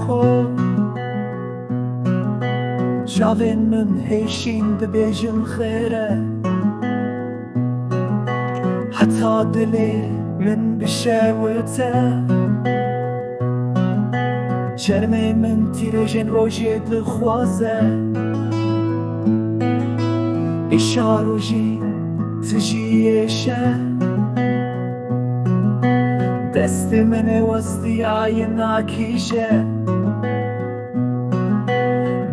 xwe Çavên min hêşîn dibêjin xêr e Heta dilê min bişewite Çermê min tîrêjên rojê dixwaze İşa rojî tijî Destê min ê westiyayî nagihîje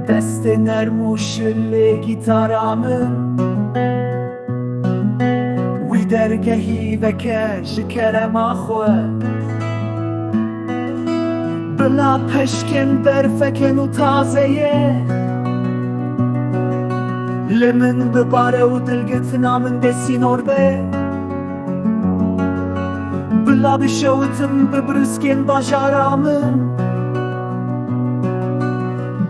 Destê nerm û şilê gîtara min Wî dergehî veke ji kerema xwe Bila peşkên berfekên û tazeye Li min bibare û dilgirtina min bêsînor be Bila bişewitim bi brûskên bajara min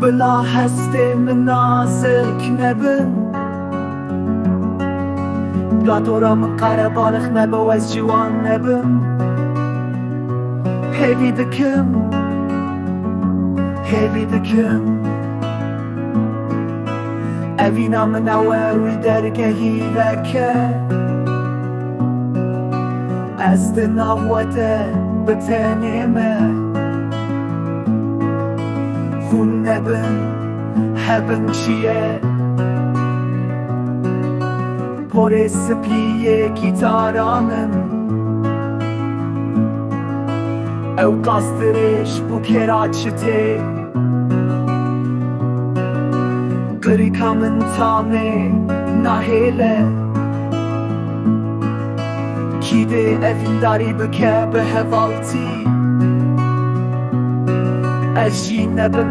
Bila hestê min nazik nebin Bila dora min qere balix nebe wez ciwan nebin Hêvî dikim Evîna min ew e wî dergehî veke Ez di nav we de bi tenê me Hûn nebin hebin çiye Porê spîyê gîtara min Ew qasdirêj bû kêra çitê Qirîka min tamê nahêle Kî dê evîndarî bike bi hevaltî Ez jî nebim